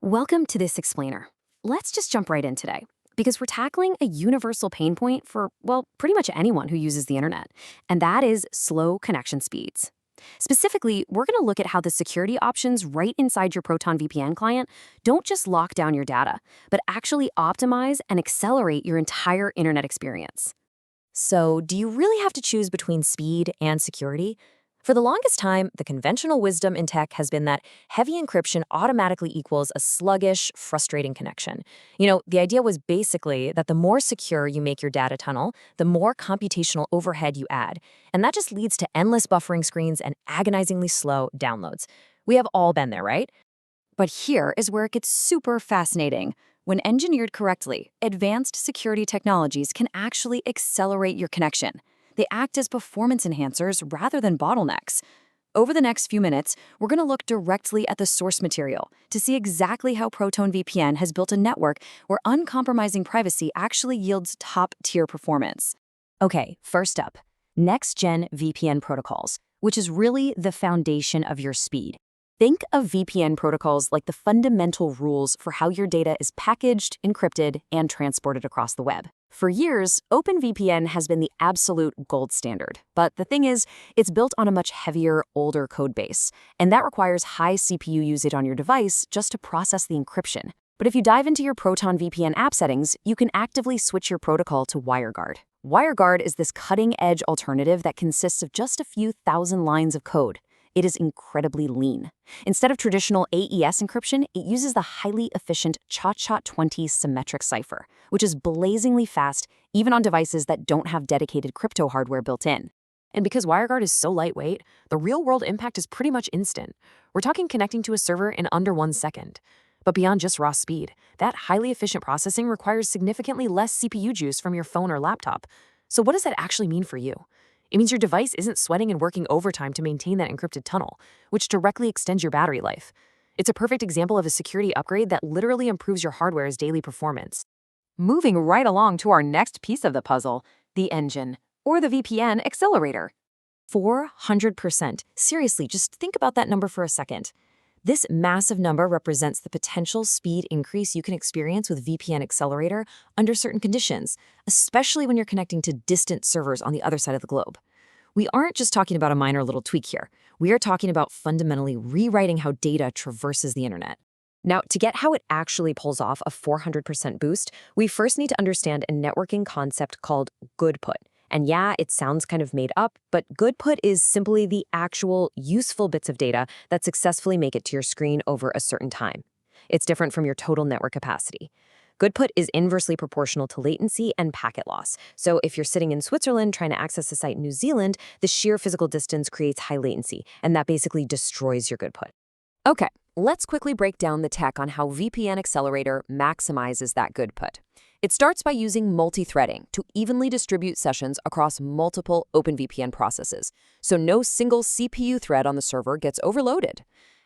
Welcome to this explainer. Let's just jump right in today, because we're tackling a universal pain point for, well, pretty much anyone who uses the internet, and that is slow connection speeds. Specifically, we're going to look at how the security options right inside your Proton VPN client don't just lock down your data, but actually optimize and accelerate your entire internet experience. So, do you really have to choose between speed and security? For the longest time, the conventional wisdom in tech has been that heavy encryption automatically equals a sluggish, frustrating connection. The idea was basically that the more secure you make your data tunnel, the more computational overhead you add. And that just leads to endless buffering screens and agonizingly slow downloads. We have all been there, right? But here is where it gets super fascinating. When engineered correctly, advanced security technologies can actually accelerate your connection. They act as performance enhancers rather than bottlenecks. Over the next few minutes, we're going to look directly at the source material to see exactly how ProtonVPN has built a network where uncompromising privacy actually yields top-tier performance. Okay, first up, next-gen VPN protocols, which is really the foundation of your speed. Think of VPN protocols like the fundamental rules for how your data is packaged, encrypted, and transported across the web. For years, OpenVPN has been the absolute gold standard. But the thing is, it's built on a much heavier, older code base, and that requires high CPU usage on your device just to process the encryption. But if you dive into your ProtonVPN app settings, you can actively switch your protocol to WireGuard. WireGuard is this cutting-edge alternative that consists of just a few thousand lines of code. It is incredibly lean. Instead of traditional AES encryption, it uses the highly efficient SHA-SHA-20 symmetric cipher, which is blazingly fast even on devices that don't have dedicated crypto hardware built in. And because WireGuard is so lightweight, the real-world impact is pretty much instant. We're talking connecting to a server in under 1 second. But beyond just raw speed, that highly efficient processing requires significantly less CPU juice from your phone or laptop. So what does that actually mean for you? It means your device isn't sweating and working overtime to maintain that encrypted tunnel, which directly extends your battery life. It's a perfect example of a security upgrade that literally improves your hardware's daily performance. Moving right along to our next piece of the puzzle, the engine, or the VPN accelerator. 400%. Seriously, just think about that number for a second. This massive number represents the potential speed increase you can experience with VPN Accelerator under certain conditions, especially when you're connecting to distant servers on the other side of the globe. We aren't just talking about a minor little tweak here. We are talking about fundamentally rewriting how data traverses the internet. Now, to get how it actually pulls off a 400% boost, we first need to understand a networking concept called good put. And yeah, it sounds kind of made up, but good put is simply the actual useful bits of data that successfully make it to your screen over a certain time. It's different from your total network capacity. Good put is inversely proportional to latency and packet loss. So if you're sitting in Switzerland trying to access a site in New Zealand, the sheer physical distance creates high latency, and that basically destroys your good put. Okay, let's quickly break down the tech on how VPN Accelerator maximizes that good put. It starts by using multi-threading to evenly distribute sessions across multiple OpenVPN processes, so no single CPU thread on the server gets overloaded.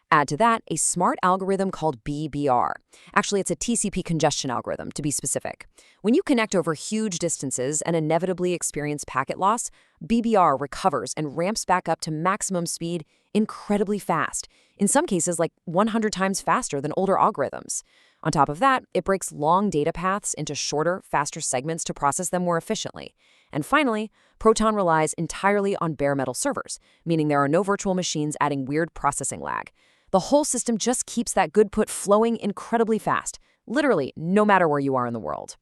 Add to that a smart algorithm called BBR. Actually, it's a TCP congestion algorithm, to be specific. When you connect over huge distances and inevitably experience packet loss, BBR recovers and ramps back up to maximum speed incredibly fast, in some cases like 100 times faster than older algorithms. On top of that, it breaks long data paths into shorter, faster segments to process them more efficiently. And finally, Proton relies entirely on bare metal servers, meaning there are no virtual machines adding weird processing lag. The whole system just keeps that good put flowing incredibly fast, literally no matter where you are in the world.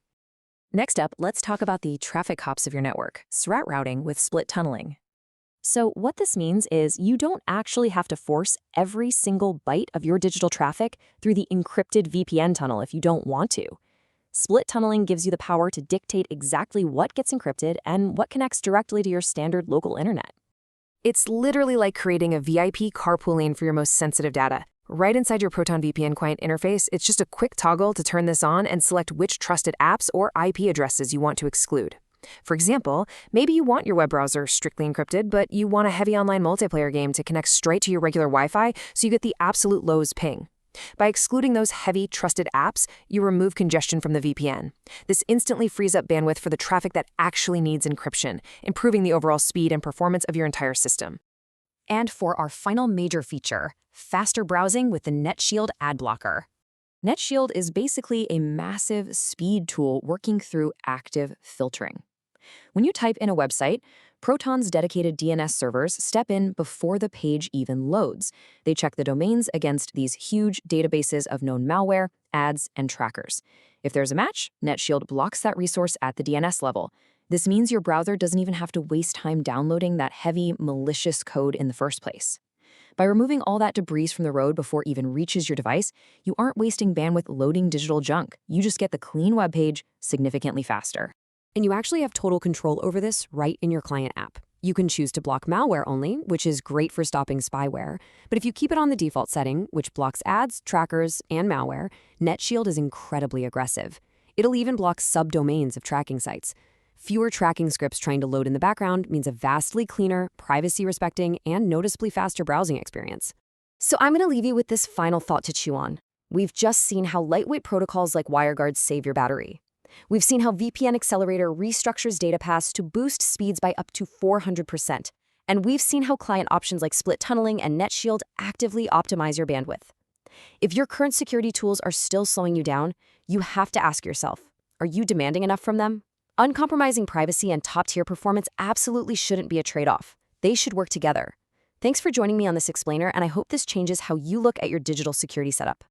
Next up, let's talk about the traffic hops of your network, SRAT routing with split tunneling. So what this means is you don't actually have to force every single byte of your digital traffic through the encrypted VPN tunnel if you don't want to. Split tunneling gives you the power to dictate exactly what gets encrypted and what connects directly to your standard local internet. It's literally like creating a VIP carpool lane for your most sensitive data. Right inside your ProtonVPN client interface, it's just a quick toggle to turn this on and select which trusted apps or IP addresses you want to exclude. For example, maybe you want your web browser strictly encrypted, but you want a heavy online multiplayer game to connect straight to your regular Wi-Fi so you get the absolute lowest ping. By excluding those heavy, trusted apps, you remove congestion from the VPN. This instantly frees up bandwidth for the traffic that actually needs encryption, improving the overall speed and performance of your entire system. And for our final major feature, faster browsing with the NetShield ad blocker. NetShield is basically a massive speed tool working through active filtering. When you type in a website, Proton's dedicated DNS servers step in before the page even loads. They check the domains against these huge databases of known malware, ads, and trackers. If there's a match, NetShield blocks that resource at the DNS level. This means your browser doesn't even have to waste time downloading that heavy, malicious code in the first place. By removing all that debris from the road before it even reaches your device, you aren't wasting bandwidth loading digital junk. You just get the clean web page significantly faster. And you actually have total control over this right in your client app. You can choose to block malware only, which is great for stopping spyware. But if you keep it on the default setting, which blocks ads, trackers, and malware, NetShield is incredibly aggressive. It'll even block subdomains of tracking sites. Fewer tracking scripts trying to load in the background means a vastly cleaner, privacy-respecting, and noticeably faster browsing experience. So I'm going to leave you with this final thought to chew on. We've just seen how lightweight protocols like WireGuard save your battery. We've seen how VPN Accelerator restructures data paths to boost speeds by up to 400%. And we've seen how client options like split tunneling and NetShield actively optimize your bandwidth. If your current security tools are still slowing you down, you have to ask yourself, are you demanding enough from them? Uncompromising privacy and top-tier performance absolutely shouldn't be a trade-off. They should work together. Thanks for joining me on this explainer, and I hope this changes how you look at your digital security setup.